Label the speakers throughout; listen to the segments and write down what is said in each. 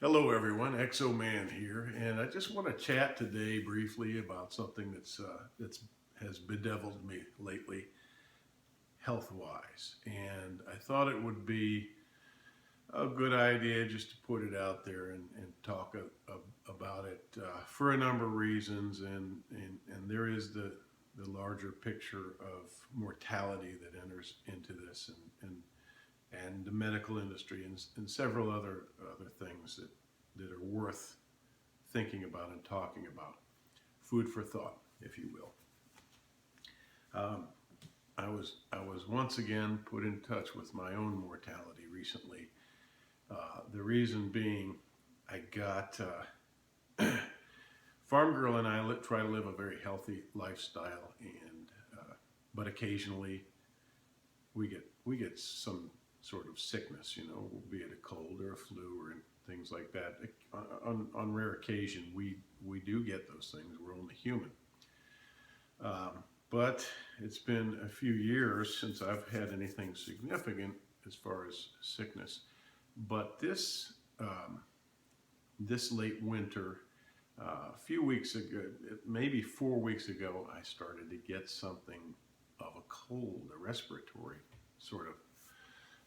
Speaker 1: Hello everyone, Exoman here, and I just want to chat today briefly about something that's has bedeviled me lately, health-wise. And I thought it would be a good idea just to put it out there and talk about it for a number of reasons. And there is the larger picture of mortality that enters into this, and the medical industry and several other things that are worth thinking about and talking about. Food for thought, if you will. I was once again put in touch with my own mortality recently. The reason being, I got Farm Girl and I try to live a very healthy lifestyle, and but occasionally we get some sort of sickness, be it a cold or a flu or things like that. On rare occasion, we do get those things. We're only human. But it's been a few years since I've had anything significant as far as sickness. But this late winter, a few weeks ago, maybe 4 weeks ago, I started to get something of a cold, a respiratory sort of.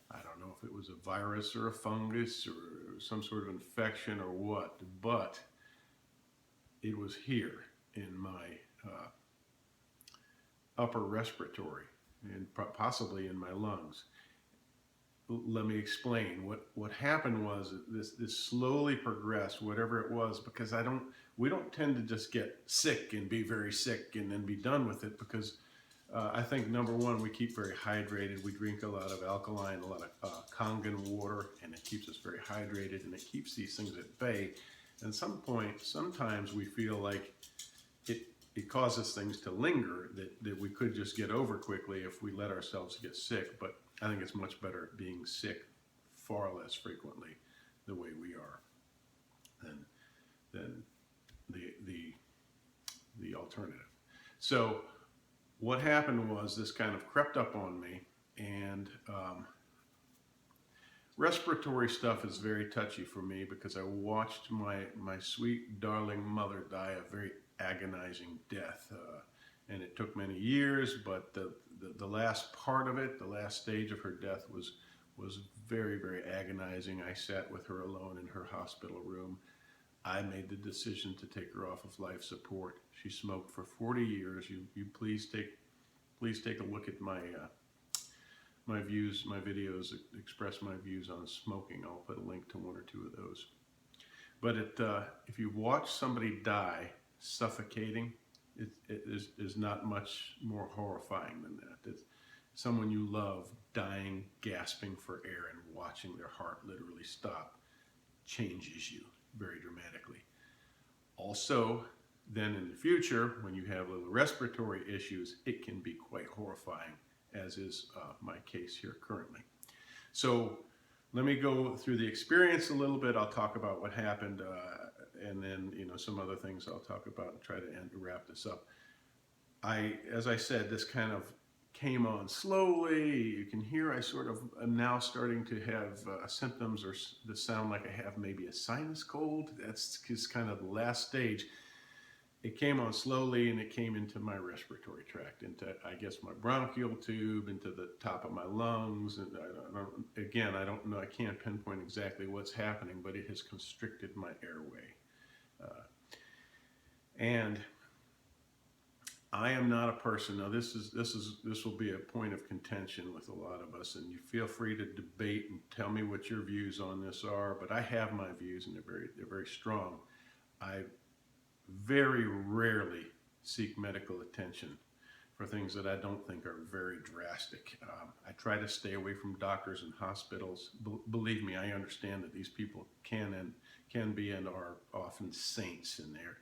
Speaker 1: I don't know if it was a virus or a fungus or some sort of infection or what, but it was here in my upper respiratory and possibly in my lungs. Let me explain. What happened was this slowly progressed, whatever it was, because we don't tend to just get sick and be very sick and then be done with it, because I think number one, we keep very hydrated. We drink a lot of alkaline, a lot of Kangen water, and it keeps us very hydrated, and it keeps these things at bay. And sometimes we feel like it causes things to linger that we could just get over quickly if we let ourselves get sick. But I think it's much better being sick far less frequently the way we are than the alternative. So what happened was this kind of crept up on me, and respiratory stuff is very touchy for me because I watched my sweet darling mother die a very agonizing death, and it took many years, but the last part of it, the last stage of her death was very, very agonizing. I sat with her alone in her hospital room. I made the decision to take her off of life support. She smoked for 40 years. You please take a look at my views, my videos that express my views on smoking. I'll put a link to one or two of those. But if you watch somebody die suffocating, it is not much more horrifying than that. It's someone you love dying, gasping for air, and watching their heart literally stop changes you very dramatically. Also, then in the future, when you have little respiratory issues, it can be quite horrifying, as is my case here currently. So let me go through the experience a little bit. I'll talk about what happened, and then some other things I'll talk about and try to wrap this up. As I said, this kind of came on slowly. You can hear I sort of am now starting to have symptoms or that sound like I have maybe a sinus cold. That's just kind of the last stage. It came on slowly, and it came into my respiratory tract, into, I guess, my bronchial tube, into the top of my lungs. And I don't know, I can't pinpoint exactly what's happening, but it has constricted my airway. And I am not a person. Now, this will be a point of contention with a lot of us, and you feel free to debate and tell me what your views on this are. But I have my views, and they're very strong. I very rarely seek medical attention for things that I don't think are very drastic. I try to stay away from doctors and hospitals. Believe me, I understand that these people can be and are often saints, and they're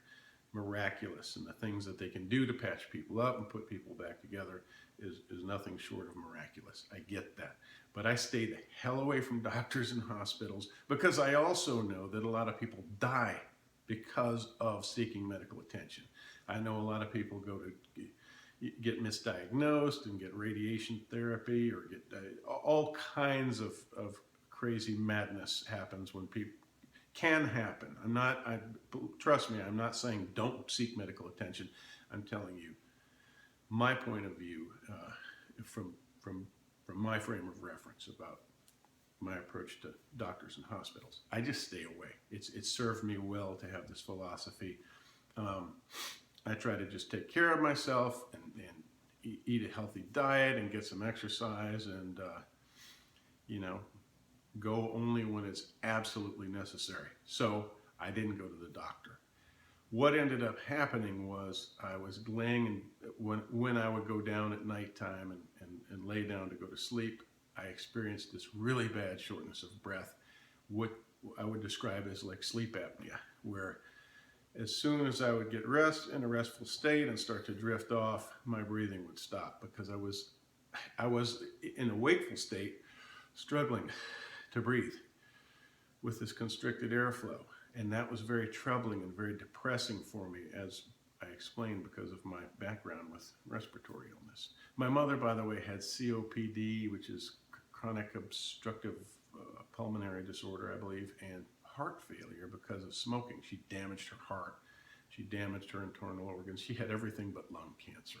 Speaker 1: miraculous, and the things that they can do to patch people up and put people back together is nothing short of miraculous. I get that. But I stay the hell away from doctors and hospitals, because I also know that a lot of people die because of seeking medical attention. I know a lot of people go to get misdiagnosed and get radiation therapy, or get all kinds of crazy madness happens when people can happen. Trust me, I'm not saying don't seek medical attention. I'm telling you my point of view from my frame of reference about my approach to doctors and hospitals. I just stay away. It's served me well to have this philosophy. I try to just take care of myself and eat a healthy diet and get some exercise and, go only when it's absolutely necessary. So I didn't go to the doctor. What ended up happening was I was laying, when I would go down at nighttime and lay down to go to sleep, I experienced this really bad shortness of breath, what I would describe as like sleep apnea, where as soon as I would get in a restful state and start to drift off, my breathing would stop because I was in a wakeful state struggling to breathe with this constricted airflow. And that was very troubling and very depressing for me, as I explained, because of my background with respiratory illness. My mother, by the way, had COPD, which is chronic obstructive pulmonary disorder, I believe, and heart failure because of smoking. She damaged her heart. She damaged her internal organs. She had everything but lung cancer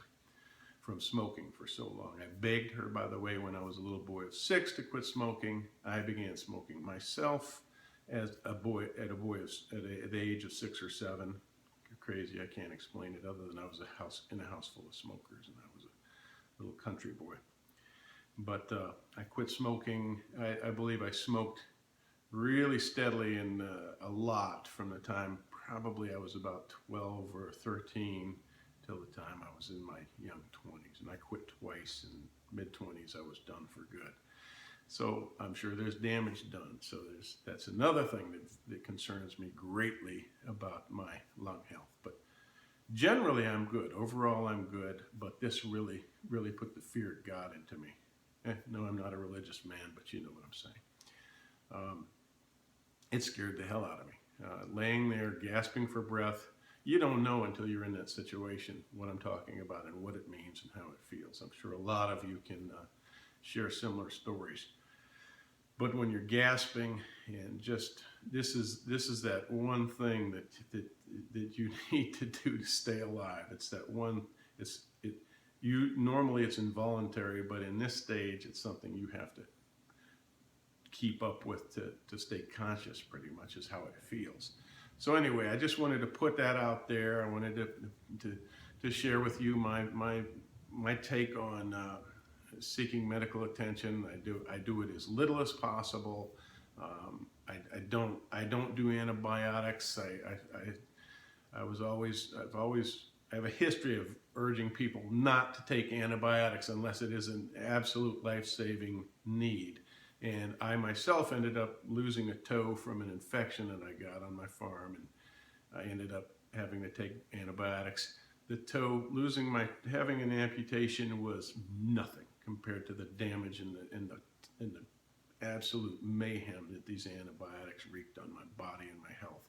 Speaker 1: from smoking for so long. I begged her, by the way, when I was a little boy of 6 to quit smoking. I began smoking myself as a boy at the age of 6 or 7. Crazy, I can't explain it other than I was in a house full of smokers and I was a little country boy. But I quit smoking. I believe I smoked really steadily and a lot from the time probably I was about 12 or 13 till the time I was in my young 20s. And I quit twice. In mid-20s, I was done for good. So I'm sure there's damage done. So that's another thing that concerns me greatly about my lung health. But generally, I'm good. Overall, I'm good. But this really, really put the fear of God into me. No, I'm not a religious man, but you know what I'm saying. It scared the hell out of me. Laying there, gasping for breath. You don't know until you're in that situation what I'm talking about and what it means and how it feels. I'm sure a lot of you can share similar stories. But when you're gasping and just this is that one thing that you need to do to stay alive. It's that one. Normally it's involuntary, but in this stage it's something you have to keep up with to stay conscious. Pretty much is how it feels. So anyway, I just wanted to put that out there. I wanted to share with you my take on seeking medical attention. I do it as little as possible. I don't do antibiotics. I have a history of urging people not to take antibiotics unless it is an absolute life-saving need. And I myself ended up losing a toe from an infection that I got on my farm, and I ended up having to take antibiotics. The toe, having an amputation was nothing compared to the damage and the absolute mayhem that these antibiotics wreaked on my body and my health.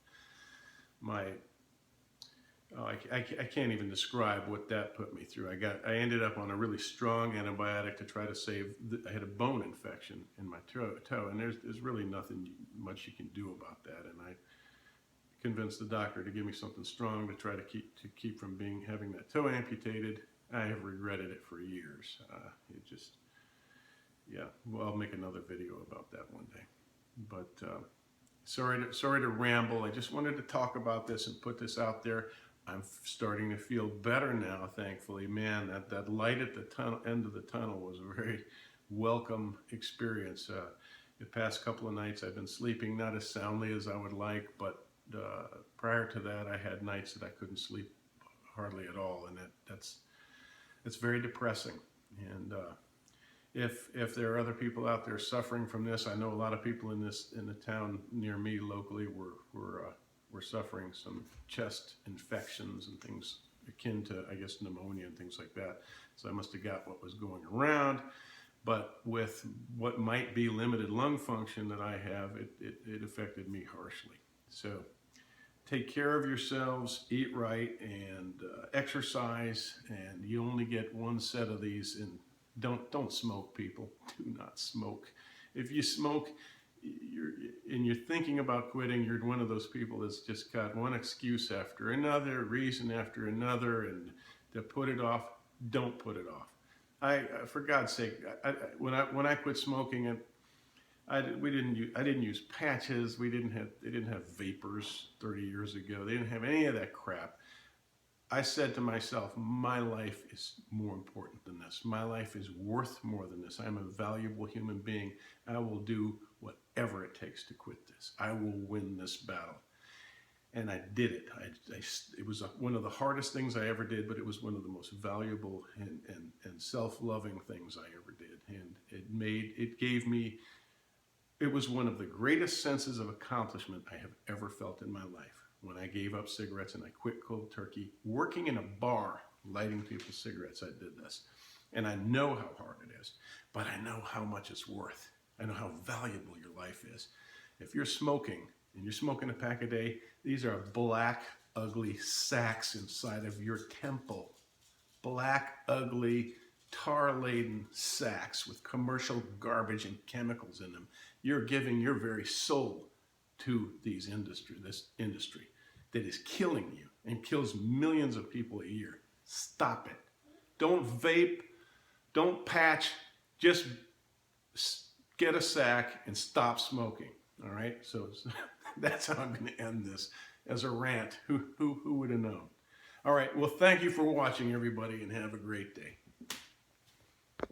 Speaker 1: I can't even describe what that put me through. I ended up on a really strong antibiotic to try to save. I had a bone infection in my toe, and there's really nothing much you can do about that. And I convinced the doctor to give me something strong to try to keep from having that toe amputated. I have regretted it for years. Well, I'll make another video about that one day. But sorry to ramble. I just wanted to talk about this and put this out there. I'm starting to feel better now, thankfully. Man, that light at the end of the tunnel was a very welcome experience. The past couple of nights I've been sleeping not as soundly as I would like, but prior to that I had nights that I couldn't sleep hardly at all, and that's very depressing. And if there are other people out there suffering from this, I know a lot of people in the town near me locally were suffering some chest infections and things akin to, I guess, pneumonia and things like that. So I must have got what was going around. But with what might be limited lung function that I have, it affected me harshly. So take care of yourselves, eat right, and exercise. And you only get one set of these. And don't smoke, people. Do not smoke. If you smoke, you're thinking about quitting, you're one of those people that's just got one excuse after another, reason after another, and to put it off. Don't put it off. For God's sake, when I quit smoking, I didn't use patches. They didn't have vapors 30 years ago. They didn't have any of that crap. I said to myself, my life is more important than this. My life is worth more than this. I'm a valuable human being. I will do whatever it takes to quit this. I will win this battle. And I did it. It was one of the hardest things I ever did, but it was one of the most valuable and self-loving things I ever did. And it was one of the greatest senses of accomplishment I have ever felt in my life. When I gave up cigarettes and I quit cold turkey, working in a bar, lighting people's cigarettes, I did this. And I know how hard it is, but I know how much it's worth. I know how valuable your life is. If you're smoking, and you're smoking a pack a day, these are black, ugly sacks inside of your temple. Black, ugly, tar-laden sacks with commercial garbage and chemicals in them. You're giving your very soul to this industry that is killing you and kills millions of people a year. Stop it. Don't vape, don't patch, just get a sack and stop smoking. All right, so that's how I'm going to end this, as a rant. Who would have known? All right, well, thank you for watching, everybody, and have a great day.